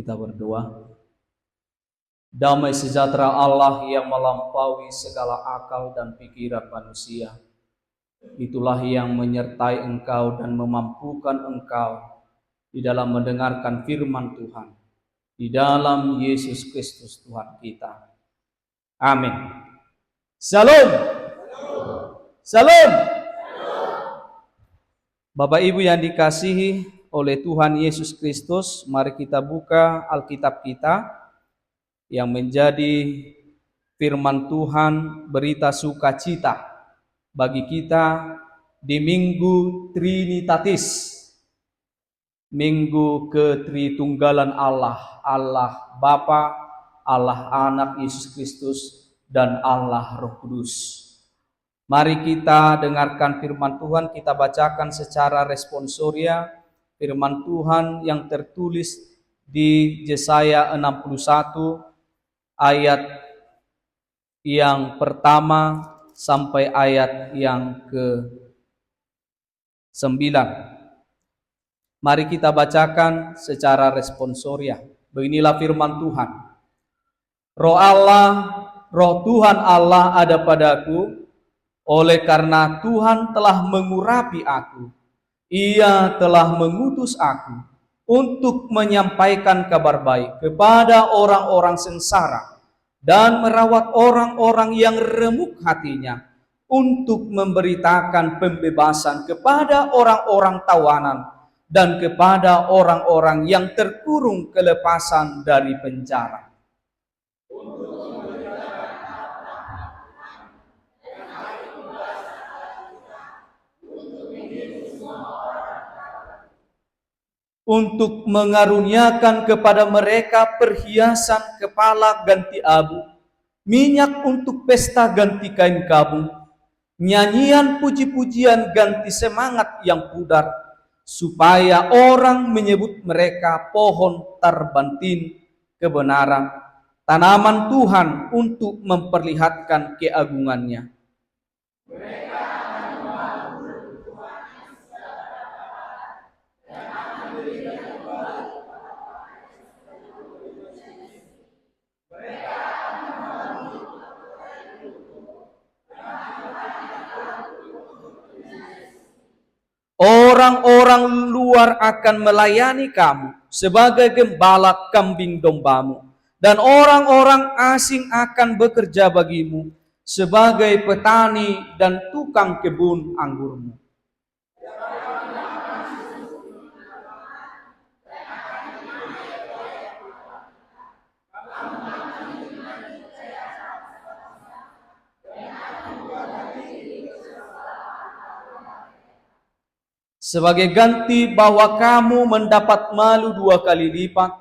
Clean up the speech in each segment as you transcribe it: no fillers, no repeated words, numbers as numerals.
Kita berdoa. Damai sejahtera Allah yang melampaui segala akal dan pikiran manusia, itulah yang menyertai engkau dan memampukan engkau di dalam mendengarkan firman Tuhan, di dalam Yesus Kristus Tuhan kita. Amin. Shalom. Shalom. Bapak Ibu yang dikasihi oleh Tuhan Yesus Kristus, mari kita buka Alkitab kita yang menjadi firman Tuhan, berita sukacita bagi kita di Minggu Trinitatis, Minggu Ketritunggalan Allah, Allah Bapa, Allah Anak Yesus Kristus, dan Allah Roh Kudus. Mari kita dengarkan firman Tuhan, kita bacakan secara responsoria firman Tuhan yang tertulis di Yesaya 61 ayat yang pertama sampai ayat yang ke-9. Mari kita bacakan secara responsoria. Beginilah firman Tuhan. Roh Tuhan Allah ada padaku, oleh karena Tuhan telah mengurapi aku. Ia telah mengutus aku untuk menyampaikan kabar baik kepada orang-orang sengsara dan merawat orang-orang yang remuk hatinya, untuk memberitakan pembebasan kepada orang-orang tawanan dan kepada orang-orang yang terkurung kelepasan dari penjara. Untuk mengaruniakan kepada mereka perhiasan kepala ganti abu, minyak untuk pesta ganti kain kabung, nyanyian puji-pujian ganti semangat yang pudar, supaya orang menyebut mereka pohon terbantin kebenaran, tanaman Tuhan untuk memperlihatkan keagungannya. Orang-orang luar akan melayani kamu sebagai gembala kambing dombamu, dan orang-orang asing akan bekerja bagimu sebagai petani dan tukang kebun anggurmu. Sebagai ganti bahwa kamu mendapat malu 2 kali lipat,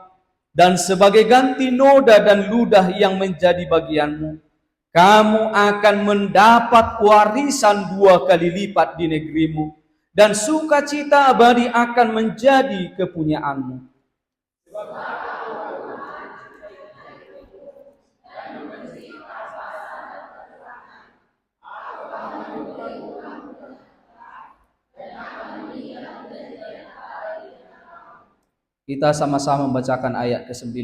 dan sebagai ganti noda dan ludah yang menjadi bagianmu, kamu akan mendapat warisan 2 kali lipat di negerimu, dan sukacita abadi akan menjadi kepunyaanmu. Kita sama-sama membacakan ayat ke-9.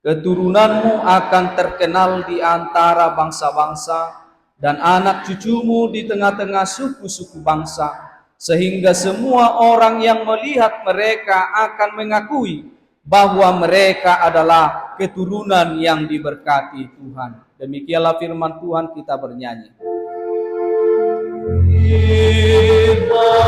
Keturunanmu akan terkenal di antara bangsa-bangsa, dan anak cucumu di tengah-tengah suku-suku bangsa, sehingga semua orang yang melihat mereka akan mengakui bahwa mereka adalah keturunan yang diberkati Tuhan. Demikianlah firman Tuhan, kita bernyanyi. Oh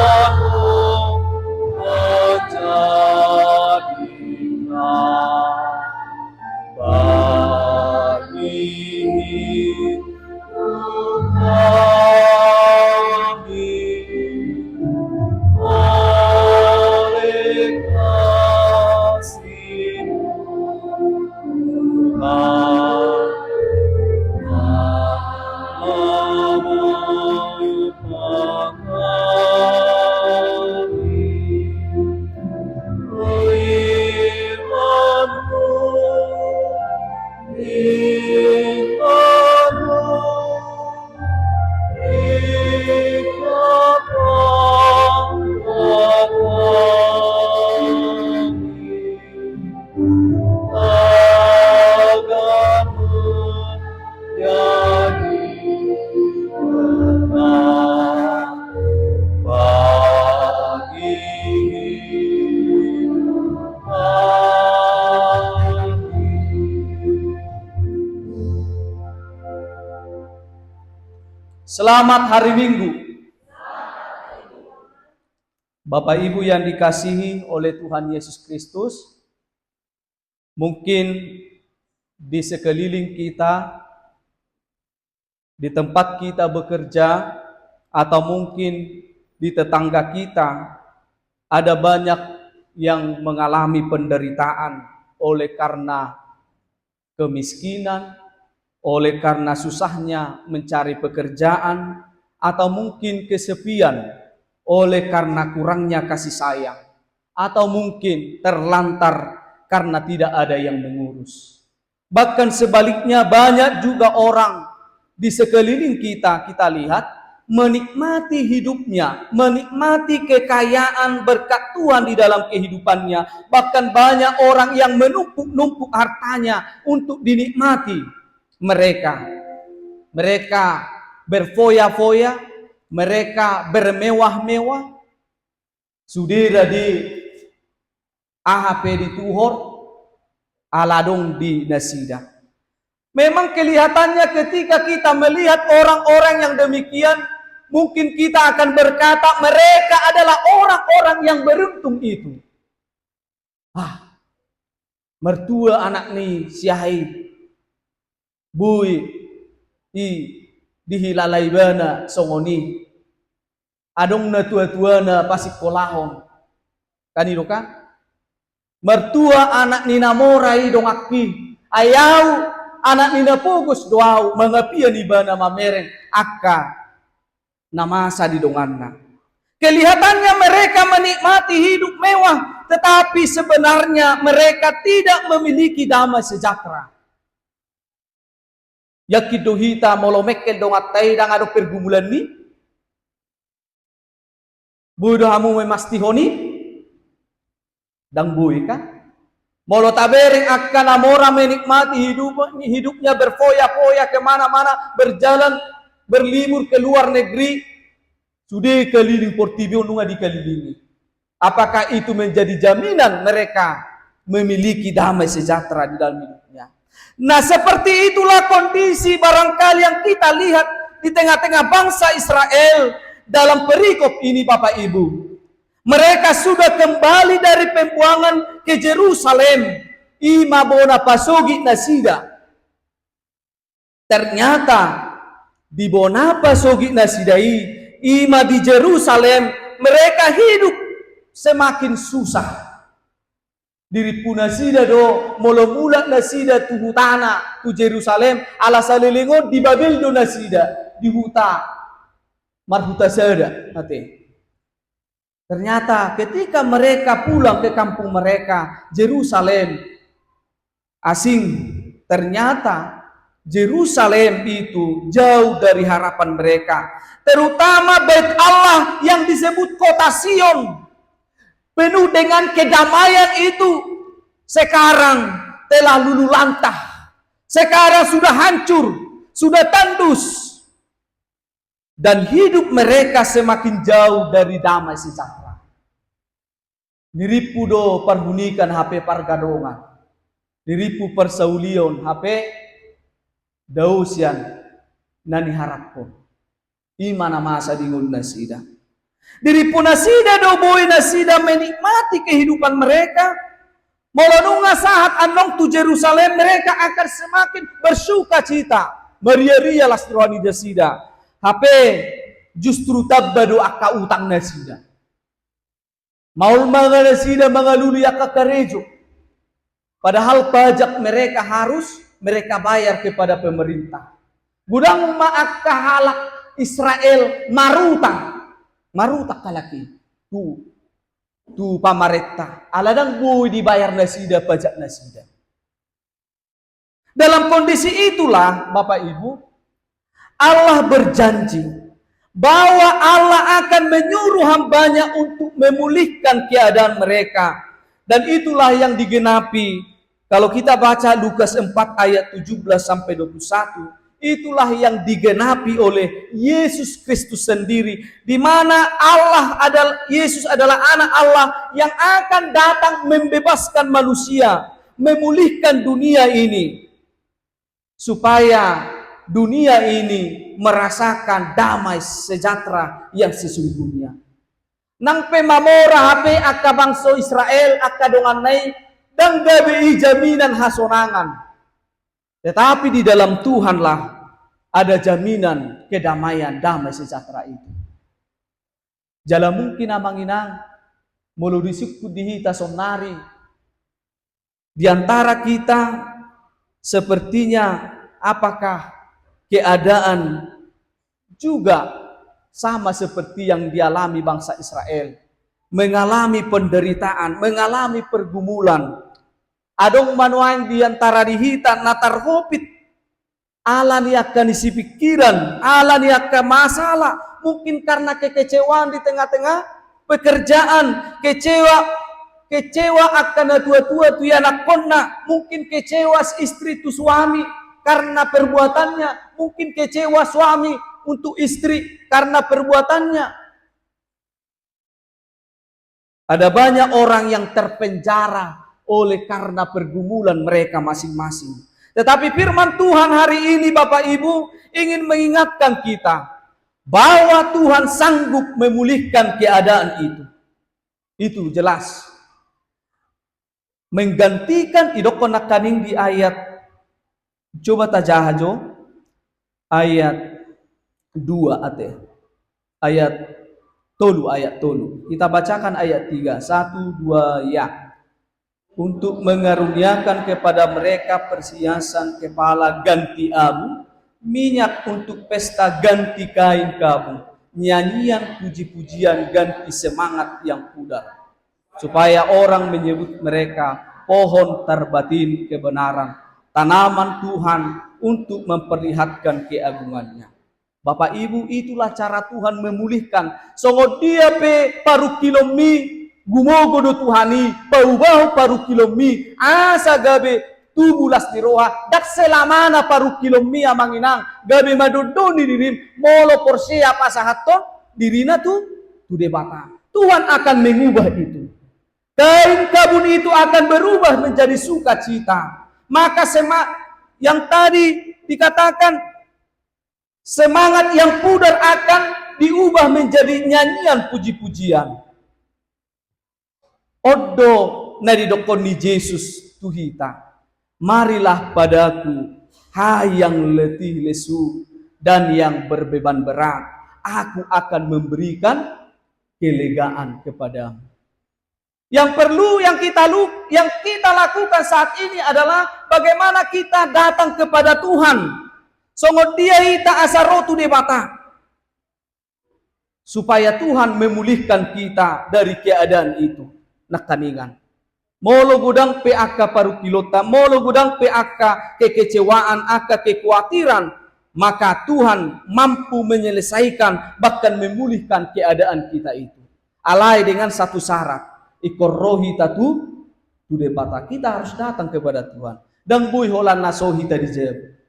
Selamat hari Minggu. Bapak Ibu yang dikasihi oleh Tuhan Yesus Kristus, mungkin di sekeliling kita, di tempat kita bekerja, atau mungkin di tetangga kita, ada banyak yang mengalami penderitaan oleh karena kemiskinan, oleh karena susahnya mencari pekerjaan, atau mungkin kesepian oleh karena kurangnya kasih sayang, atau mungkin terlantar karena tidak ada yang mengurus. Bahkan sebaliknya, banyak juga orang di sekeliling kita lihat menikmati hidupnya, menikmati kekayaan berkat Tuhan di dalam kehidupannya. Bahkan banyak orang yang menumpuk-numpuk hartanya untuk dinikmati. Mereka berfoya-foya, mereka bermewah-mewah, sudira di AHP di Tuhor, aladong di Nasida. Memang kelihatannya ketika kita melihat orang-orang yang demikian, mungkin kita akan berkata mereka adalah orang-orang yang beruntung itu. Mertua anak ni siahai bui dihilalai bana songoni adong na tua-tua na pasik kolahon kaniro ka mertua anak ni namorai dong akki ayau anak ni napugos doau mangapia ni bana mamereng akka namasa di donganna. Kelihatannya mereka menikmati hidup mewah, tetapi sebenarnya mereka tidak memiliki damai sejahtera. Yakido hita molomekel dong atai dang ado pergumulan ni budo hamu memastihoni dang bui ka molo tabereng akan amora menikmati hidupnya berfoya-foya kemana-mana, berjalan berlimur ke luar negeri, sudah keliling Portibio nunga dikelilingi. Apakah itu menjadi jaminan mereka memiliki damai sejahtera di dalam hidupnya? Nah, seperti itulah kondisi barangkali yang kita lihat di tengah-tengah bangsa Israel dalam perikop ini, Bapak Ibu. Mereka sudah kembali dari pembuangan ke Yerusalem. Ima bona pasogi nasida. Ternyata di bona pasogi nasidai, ima di Yerusalem, mereka hidup semakin susah. Diri puna sida do molo-mula nasida tu hutana tu Jerusalem ala salilingon di Babel do nasida di huta marhuta sada hati. Ternyata ketika mereka pulang ke kampung mereka Jerusalem asing, ternyata Jerusalem itu jauh dari harapan mereka, terutama Bait Allah yang disebut kota Sion penuh dengan kedamaian itu sekarang telah luluh lantah, sekarang sudah hancur, sudah tandus, dan hidup mereka semakin jauh dari damai sejahtera. Diripu do perhunikan HP pargadongan, diripu persaulion HP dausian nani harapko imana masa dingun nasida. Diri pun nasida do boy nasida menikmati kehidupan mereka. Molonunga saat anong tu Jerusalem, mereka akan semakin bersuka cita, meria-ria lastroani nasida. HP justru tabbado akka utang nasida. Maul mga nasida mga luli akka karejo. Padahal pajak mereka harus mereka bayar kepada pemerintah. Gudang maakka halak Israel marutak kalaki tu pamaretta aladang bui dibayar nasida pajak nasida. Dalam kondisi itulah Bapak Ibu, Allah berjanji bahwa Allah akan menyuruh hambanya untuk memulihkan keadaan mereka, dan itulah yang digenapi kalau kita baca Lukas 4 ayat 17 sampai 21. Itulah yang digenapi oleh Yesus Kristus sendiri, di mana Yesus adalah anak Allah yang akan datang membebaskan manusia, memulihkan dunia ini, supaya dunia ini merasakan damai sejahtera yang sesungguhnya. Nang pemamora HP akka bangsa Israel akka donganai dan gabi jaminan hasonangan. Tetapi di dalam Tuhanlah ada jaminan kedamaian, damai sejahtera itu. Jala mungkin amanginang mulu disukku dihita sonari di antara kita sepertinya apakah keadaan juga sama seperti yang dialami bangsa Israel, mengalami penderitaan, mengalami pergumulan. Adong manuang di antara dihita natar hopit ala ni akan isi pikiran, ala ni akan masalah, mungkin karena kekecewaan di tengah-tengah pekerjaan, kecewa akan tua-tua tu anak kona, mungkin kecewa istri tu suami karena perbuatannya, mungkin kecewa suami untuk istri karena perbuatannya. Ada banyak orang yang terpenjara oleh karena pergumulan mereka masing-masing. Tetapi firman Tuhan hari ini Bapak Ibu ingin mengingatkan kita bahwa Tuhan sanggup memulihkan keadaan itu. Itu jelas. Menggantikan idokon nakaning di ayat, coba tajahajo ayat 2 ate. Ayat tolu. Kita bacakan ayat 3. 1, 2 ya. Untuk mengaruniakan kepada mereka perhiasan kepala ganti abu, minyak untuk pesta ganti kain kabu, nyanyian puji-pujian ganti semangat yang pudar, supaya orang menyebut mereka pohon terbatin kebenaran, tanaman Tuhan untuk memperlihatkan keagungannya. Bapak Ibu, itulah cara Tuhan memulihkan. Songo dia pe paru kilomi gumogo do Tuhani, pau-bau paru kilomi, asa gabe tubulas di roha, dak selamana paru kilomi amanginang, gabe madodoni dirim, molo porsia pasahaton, dirina tu debata. Tuhan akan mengubah itu. Kain kabun itu akan berubah menjadi sukacita. Maka yang tadi dikatakan semangat yang pudar akan diubah menjadi nyanyian puji-pujian. Odo naridokon ni Yesus tuhita. Marilah padaku, hai yang letih lesu dan yang berbeban berat, aku akan memberikan kelegaan kepadamu. Yang perlu yang kita lakukan saat ini adalah bagaimana kita datang kepada Tuhan. Songot dia ita asarotu debata, supaya Tuhan memulihkan kita dari keadaan itu. Nakaningan molo gudang PAK paru kilota, molo gudang PAK kekecewaan, aka kekhawatiran, maka Tuhan mampu menyelesaikan bahkan memulihkan keadaan kita itu. Alai dengan satu syarat, ikorrohi tatu tudebata, kita harus datang kepada Tuhan. Dan boy holan nasohi tadi jeb,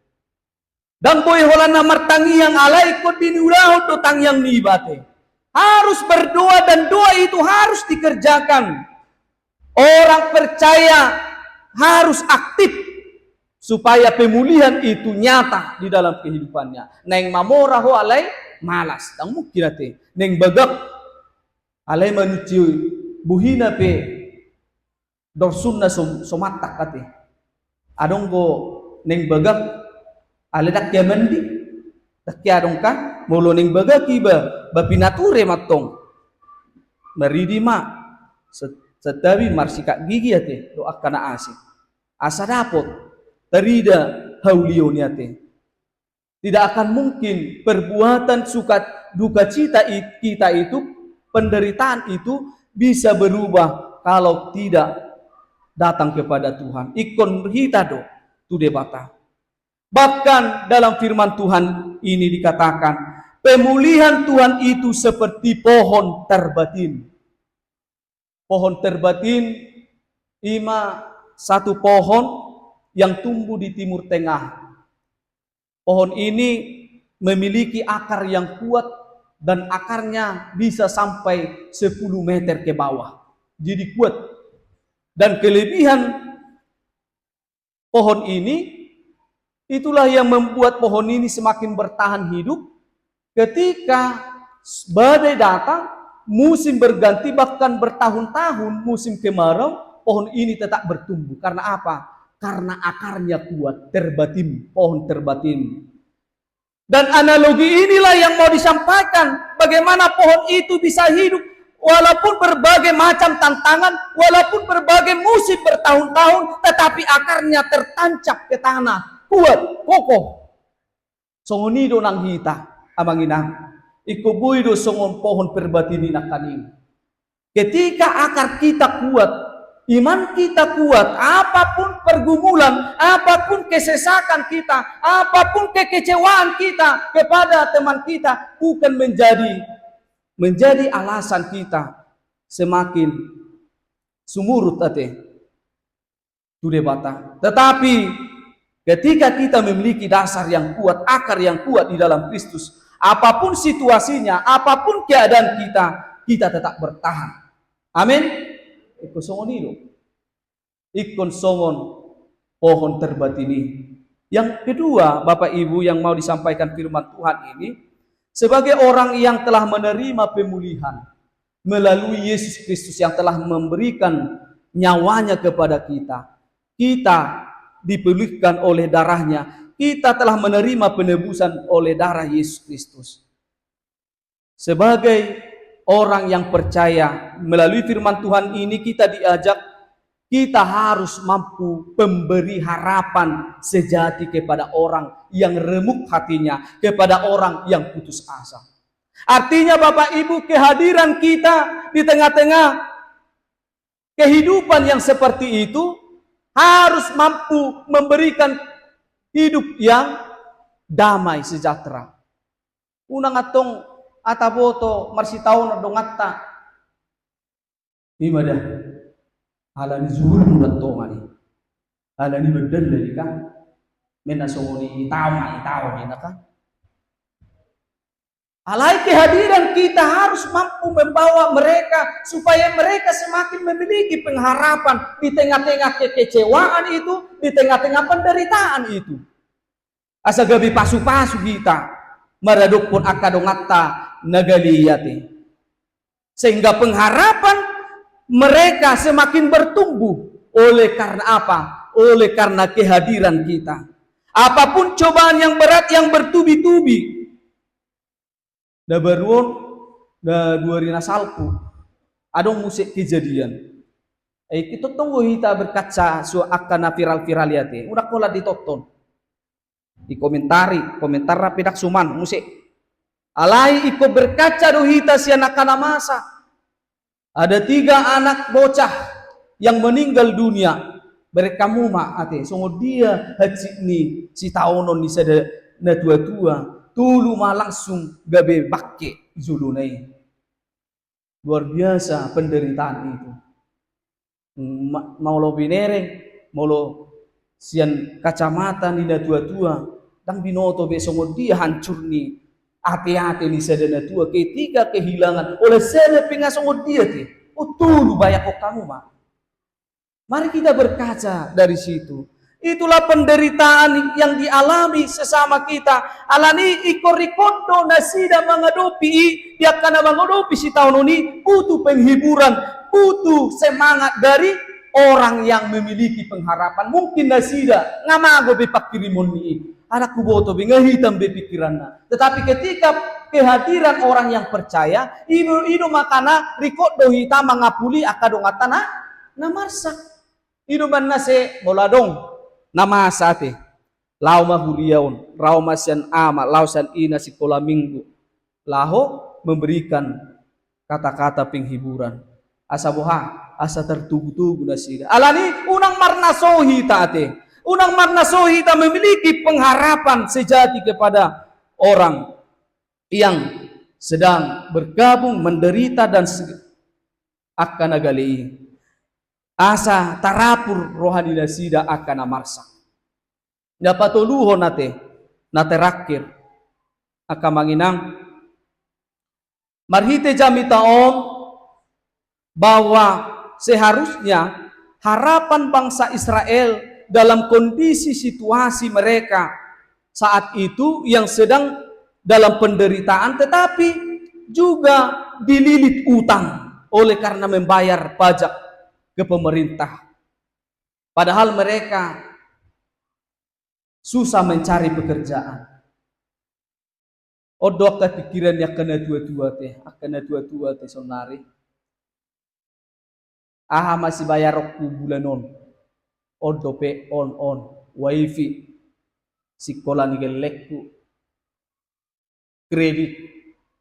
dan boy holan namartangi yang alai ko dinulah tang yang nibate. Harus berdoa dan doa itu harus dikerjakan. Orang percaya harus aktif supaya pemulihan itu nyata di dalam kehidupannya. Neng mamora ho alai malas, dang mungkin ate. Neng bagak alai manuci buhina pe dorsunna somatak ate. Adong go neng bagak alai dak mandi. Dak adong ka molo neng bagak iba bapinature matong. Maridi ma setabi marsika gigi ate doa kana asik. Asa dapot terida haulioni ate. Tidak akan mungkin perbuatan suka duka cita kita itu, penderitaan itu bisa berubah kalau tidak datang kepada Tuhan. Ikon hitado tu debata. Bahkan dalam firman Tuhan ini dikatakan, pemulihan Tuhan itu seperti pohon terbatin. Pohon terbatin, satu pohon yang tumbuh di Timur Tengah. Pohon ini memiliki akar yang kuat dan akarnya bisa sampai 10 meter ke bawah. Jadi kuat. Dan kelebihan pohon ini Itulah yang membuat pohon ini semakin bertahan hidup. Ketika badai datang, musim berganti, bahkan bertahun-tahun musim kemarau, pohon ini tetap bertumbuh. Karena apa? Karena akarnya kuat, terbatin, pohon terbatin. Dan analogi inilah yang mau disampaikan. Bagaimana pohon itu bisa hidup walaupun berbagai macam tantangan, walaupun berbagai musim bertahun-tahun, tetapi akarnya tertancap ke tanah, kuat, kokoh. Songonido nang hita, amanginang. Ikubuido songon pohon perbatini nakaning. Ketika akar kita kuat, iman kita kuat, apapun pergumulan, apapun kesesakan kita, apapun kekecewaan kita kepada teman kita, bukan menjadi alasan kita semakin sumurut ate tude bata. Tetapi ketika kita memiliki dasar yang kuat, akar yang kuat di dalam Kristus, apapun situasinya, apapun keadaan kita tetap bertahan. Amin. Ikon songon itu. Ikon songon pohon terbatini. Yang kedua, Bapak Ibu, yang mau disampaikan firman Tuhan ini, sebagai orang yang telah menerima pemulihan melalui Yesus Kristus yang telah memberikan nyawanya kepada kita, kita dipulihkan oleh darahnya, kita telah menerima penebusan oleh darah Yesus Kristus. Sebagai orang yang percaya, melalui firman Tuhan ini kita diajak, kita harus mampu memberi harapan sejati kepada orang yang remuk hatinya, kepada orang yang putus asa. Artinya Bapak Ibu, kehadiran kita di tengah-tengah kehidupan yang seperti itu harus mampu memberikan hidup yang damai sejahtera. Unang atong ataboto marsitaon dongatta. Imada. Ala ni zuhur mudat tongani. Ala ni bedel dari kan. Menasongoni tahu ni kan. Alai kehadiran kita harus mampu membawa mereka supaya mereka semakin memiliki pengharapan di tengah-tengah kekecewaan itu, di tengah-tengah penderitaan itu. Asa gabi pasu-pasu kita maraduk pun akadongatta nagaliyati. Sehingga pengharapan mereka semakin bertumbuh. Oleh karena apa? Oleh karena kehadiran kita. Apapun cobaan yang berat yang bertubi-tubi, da baruon da 2000 salpu adong musik kejadian kita tunggu kita berkaca so akan viral yate udah kola ditonton di komentar rapidak suman musik alai iko berkaca do hita si anak masa ada 3 anak bocah yang meninggal dunia mereka muma ate songo dia haji ni si taonon ni sada na tua tulu mah langsung gabe bakke zulunai. Luar biasa penderitaan itu. Mau lo binereng, mau lo sian kacamata ni na tua-tua, dan binoto besok dia hancur ni hati-hati ni sadana tua ketika kehilangan oleh sana pengasong dia ti. Oh tulu banyak kok kamu mah. Mari kita berkaca dari situ. Itulah penderitaan yang dialami sesama kita. Alani ikorikondo nasida mengadopi, dia karena mengadopi si tahun ini butuh penghiburan, butuh semangat dari orang yang memiliki pengharapan. Mungkin nasida ngamago bepakirimon ni, anakku boto bengahitam bepikiranna. Tetapi ketika kehadiran orang yang percaya, inu makana rikondo hita mangapuli akadongatana namarsak. Inu man nase moladong nama sate lau mahuriaun rau masian ama lausan ina sikola minggu laho memberikan kata-kata penghiburan asa boha asa tertugu-tugu nasida alani unang marnasohi taate unang marnasohi ta memiliki pengharapan sejati kepada orang yang sedang bergabung menderita dan akan agali asa tarapur rohani nasida akan amarsa. Dapat tuluho nate rakir akan manginang marhite jami taon bahwa seharusnya harapan bangsa Israel dalam kondisi situasi mereka saat itu yang sedang dalam penderitaan, tetapi juga dililit utang oleh karena membayar pajak ke pemerintah. Padahal mereka susah mencari pekerjaan. Odok pikiran yang kena tua-tua teh sonari. Aha masih bayar roku bulanon. Odope on wifi. Sikola ni gelekku. Kredit.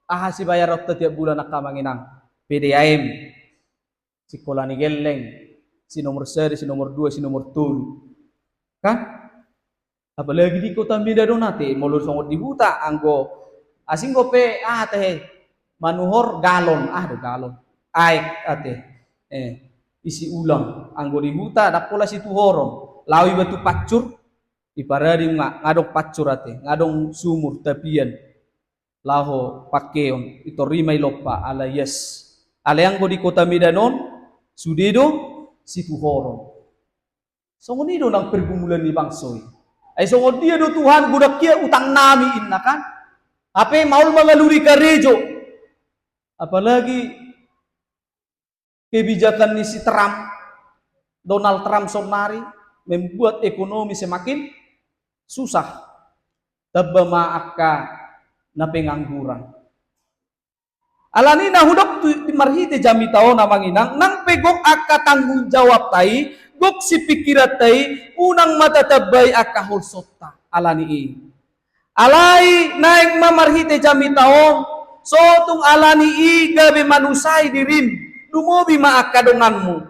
Aha si bayar roku tiap bulan nakamanginang. PDAM. Sikola ni geleng. Si nomor 1, si nomor 2, si nomor 3. Kan? Apalagi di kota Medan nate mulur songot di buta anggo asing gope teh manuhor galon do galon aik isi ulang anggo di buta dak pola situ horong lawi batu pacur iparadi ngadong pacur ngadong sumur tapian laho pakeon itu rimai lopa ala yes ala yang go di kota Medanon sudedo situ horong songonido nang pergumulan ni bangsoi ay songod dia do Tuhan budak kia utang nami inna kan apa maul mengaluri karejo apalagi kebijakan ni si Trump Donald Trump sonari membuat ekonomi semakin susah tabba maaka na pengangguran alani na hudok marhite jami tao na manginang nang pegok aka tanggung jawab tai gok si pikirat tai unang matatabay aka holsota alani alai naik mamarhite jami taon sotung alani gabe manusai dirim dumobi maakadonganmu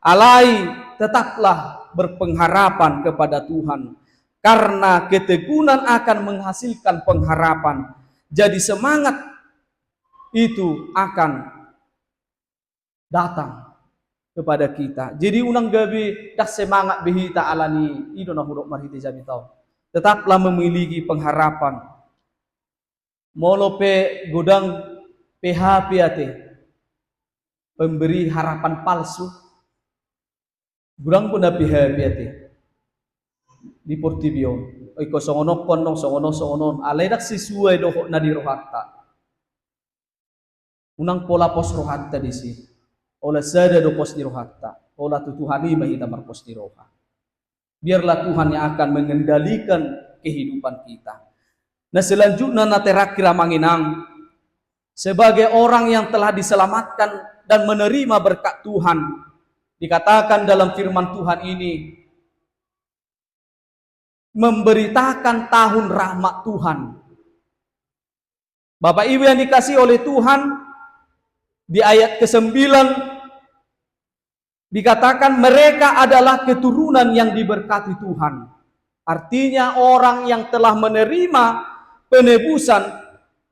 alai tetaplah berpengharapan kepada Tuhan karena ketekunan akan menghasilkan pengharapan jadi semangat itu akan datang kepada kita jadi unang gabe dak semangat behita alani idona huruk marhite jami taon tetaplah memiliki pengharapan. Molo pe godang PHP ate pemberi harapan palsu. Gudang pun PHP ate di Portibion. Iko songono konong songono alay dak sisuai doho na di rohatta. Unang pola pos rohatta di si. Ola sada do pos di rohatta. Ola tutuhani mahita marpos di roha. Biarlah Tuhan yang akan mengendalikan kehidupan kita. Nah selanjutnya naterakira manginang sebagai orang yang telah diselamatkan dan menerima berkat Tuhan dikatakan dalam firman Tuhan ini memberitakan tahun rahmat Tuhan. Bapak Ibu yang dikasih oleh Tuhan di ayat ke-9 dikatakan mereka adalah keturunan yang diberkati Tuhan. Artinya orang yang telah menerima penebusan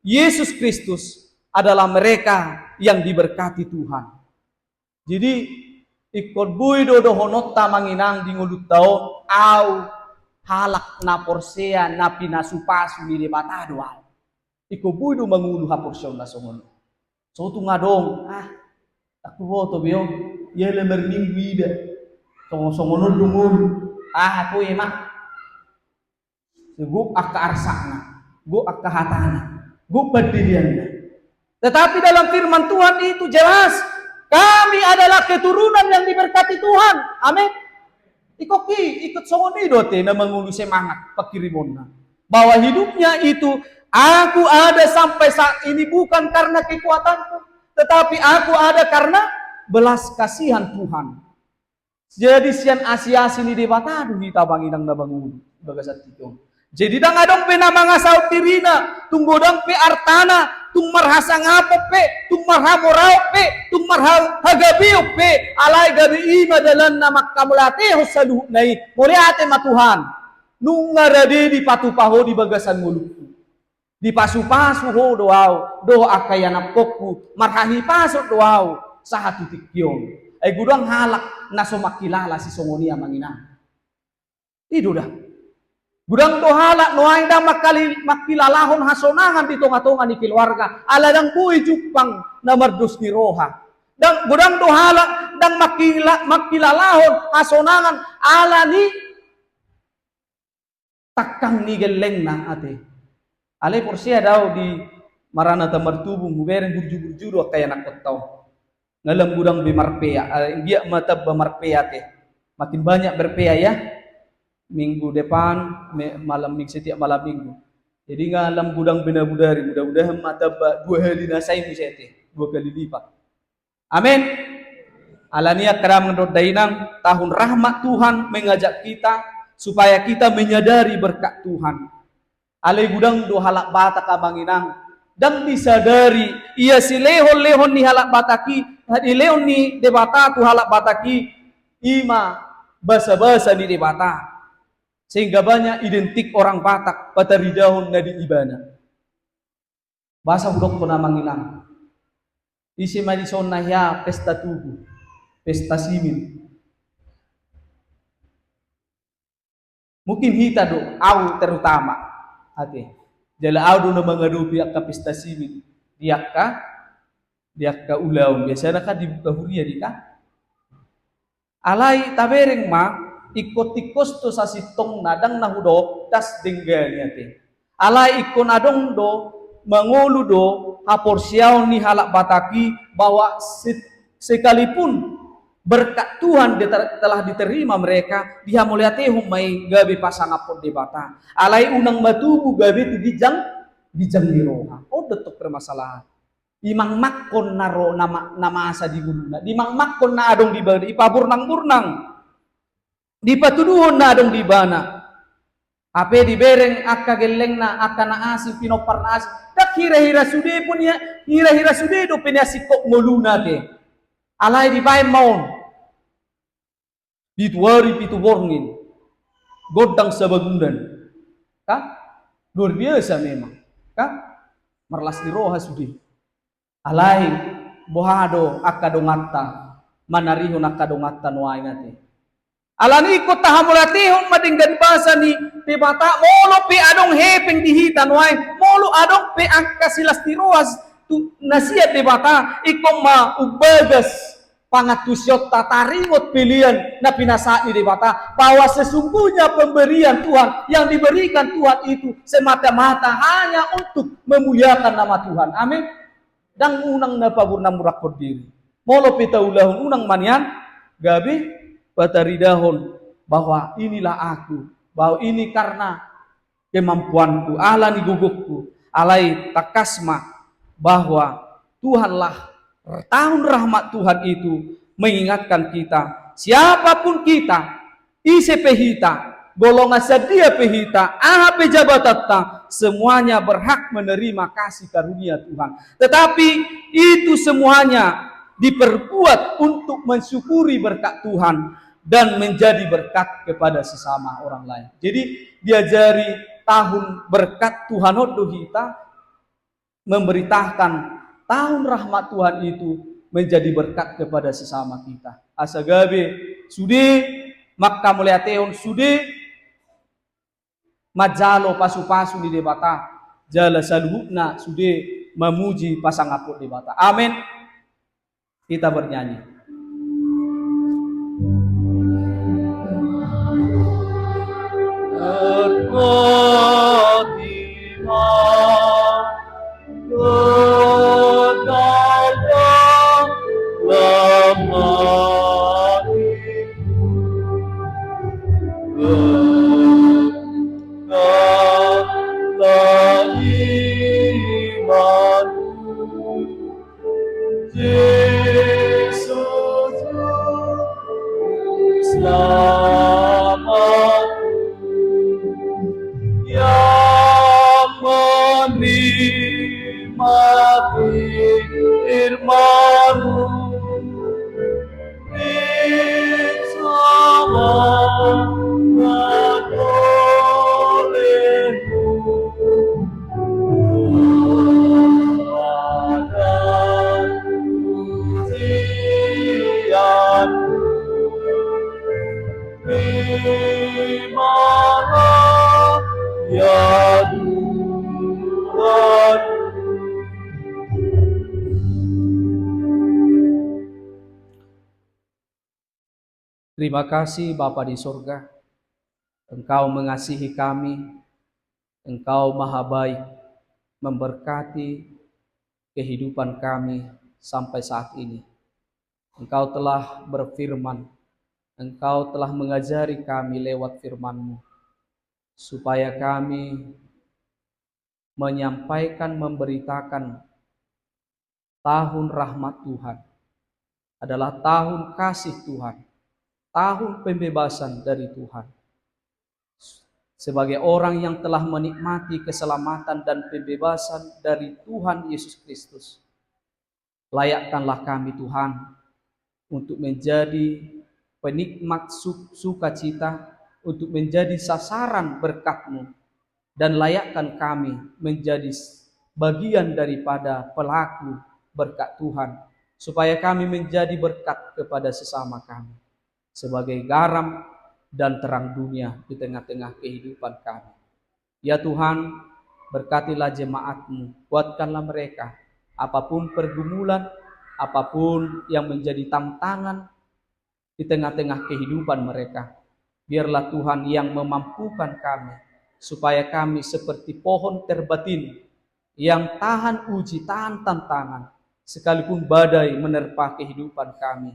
Yesus Kristus adalah mereka yang diberkati Tuhan. Jadi ikut buido dohonotta manginang di ngulut taon au halak na porsea na pinasupasu di debata doa. Ikut buido mangulu haporsion na songon. So tu ngadong aku boto biong yele merminggu ida songon dungun aku emak guk akka arsana guk akka hatana guk berdirianna tetapi dalam firman Tuhan itu jelas kami adalah keturunan yang diberkati Tuhan amin ikoki ikut songon idote na mengulu semangat pakirimonna bahwa hidupnya itu aku ada sampai saat ini bukan karena kekuatanku tetapi aku ada karena belas kasihan Tuhan. Jadi sian asia sini debata aduh kita banginang na bangun bagasat itu. Jadi dang adong pe nama ngasau tirina, tunggodang pe artana, tung marhasa ngapo pe, tung marhamorao pe, tung marhagabiyo pe, alay gabi ima dalan na kamulate hosaluh nai, moriate matuhan. Nung ngarade di patupaho di bagasan mulutku. Di pasu-pasu ho doaw, do akayanap kokku, marhahi pasok doaw. Sahatu tikyon ay gudang halak na sumakilala si songonia manginang itu dah gudang do halak no ay da makilalahon hasonangan di tonga-tonga ni keluarga aladang buhay jupang na mardus ni roha dan gudang do halak dang makilalahon hasonangan ala ni takang ni geleng na ate. Ale porsia daw di marana tamartubung guberen burju-burju kaya nakotau. Ngalam gudang bimarpea, dia mata bimarpea teh. Makin banyak berpea ya. Minggu depan, setiap malam minggu. Jadi ngalam gudang bina-budari, mudah-mudahan mata 2 hari nasai musete, 2 kali lipat. Amin. Alania keram dainang tahun rahmat Tuhan mengajak kita supaya kita menyadari berkat Tuhan. Ale gudang do halak bata kabanginang dan disadari ia si lehon ni halak bataki, di lehon ni debata tu halak bataki ima basa-basa ni debata. Sehingga banyak identik orang Batak pataridahon nadi ibana. Bahasa hudok ko na mangilang. Isi madison na ya pesta tugu, pesta simin. Mungkin hita do, au terutama. Ate, jala au do na mengadupi ka pesta simin. Diak ka ulaw. Biasanya ka dibuka huria di ka. Alai tabereng ma, ikot-ikos to sa sitong nadang nahudok tas dengganya te. Alai ikon adong do mangulu do haporsiaw ni halak bataki bahwa sekalipun berkat Tuhan telah diterima mereka dia muliatehum may gabi pasangapon di bata. Alai unang matubu gabi tu dijang diroha. Oh detok permasalahan. Imang makkon naro nama asa di guluna. Dimang makkon na adong di bawah ipaburnang-burnang. Di patuduhon na adong di bana. Ape di bereng akka geleng na akka na asing pinopar na asing. Tak hira-hira sude pun ya. Hira-hira sude do penyasikok nguluna de. Alay di bayan maon. Dituari pitu borngin. Godang sabagundan. Kah? Luar biasa memang. Kah? Marlas di roha sude. Alay bohado akka dongatta. Manarihon akka dongatta nuay ngate. Alani ko tahamulatihon madinggan basa ni tibata molo pe adong hepeng dihitan wai molo adong pe angka silas tiroas tu nasiat tibata ikom ma ubagas pangatusyot tataringot pilihan na pinasa ni tibata bahwa sesungguhnya pemberian Tuhan yang diberikan Tuhan itu semata-mata hanya untuk memuliakan nama Tuhan. Amin. Dan unang napabur na murak diri. Molo pe taulahon unang manian gabi pataridahon bahwa inilah aku, bahwa ini karena kemampuanku, ala ni gugukku, alai takasma bahwa Tuhanlah tahun rahmat Tuhan itu mengingatkan kita, siapapun kita, ise pehita, golongan sedia pehita, aha pejabatata, semuanya berhak menerima kasih karunia Tuhan. Tetapi itu semuanya diperbuat untuk mensyukuri berkat Tuhan dan menjadi berkat kepada sesama orang lain. Jadi diajari tahun berkat Tuhan untuk kita memberitakan tahun rahmat Tuhan itu menjadi berkat kepada sesama kita. Asagabe sude makka muliateon sude majalo pasu-pasu di debata jala saluhna sude memuji pasangapot debata. Amin. Kita bernyanyi. Terima kasih Bapa di sorga, Engkau mengasihi kami, Engkau maha baik, memberkati kehidupan kami sampai saat ini. Engkau telah berfirman, Engkau telah mengajari kami lewat firman-Mu, supaya kami menyampaikan, memberitakan tahun rahmat Tuhan adalah tahun kasih Tuhan, tahun pembebasan dari Tuhan. Sebagai orang yang telah menikmati keselamatan dan pembebasan dari Tuhan Yesus Kristus, layakkanlah kami Tuhan untuk menjadi penikmat sukacita, untuk menjadi sasaran berkat-Mu, dan layakkan kami menjadi bagian daripada pelaku berkat Tuhan, supaya kami menjadi berkat kepada sesama kami, sebagai garam dan terang dunia di tengah-tengah kehidupan kami. Ya Tuhan, berkatilah jemaat-Mu, kuatkanlah mereka, apapun pergumulan, apapun yang menjadi tantangan di tengah-tengah kehidupan mereka. Biarlah Tuhan yang memampukan kami, supaya kami seperti pohon terbatin yang tahan uji, tahan tantangan, sekalipun badai menerpa kehidupan kami.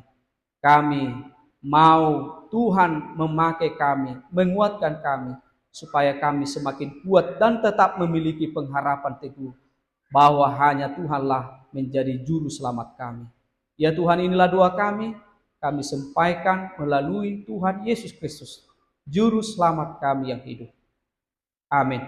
Kami mau Tuhan memakai kami, menguatkan kami, supaya kami semakin kuat dan tetap memiliki pengharapan teguh bahwa hanya Tuhanlah menjadi juru selamat kami. Ya Tuhan, inilah doa kami sampaikan melalui Tuhan Yesus Kristus, juru selamat kami yang hidup. Amin.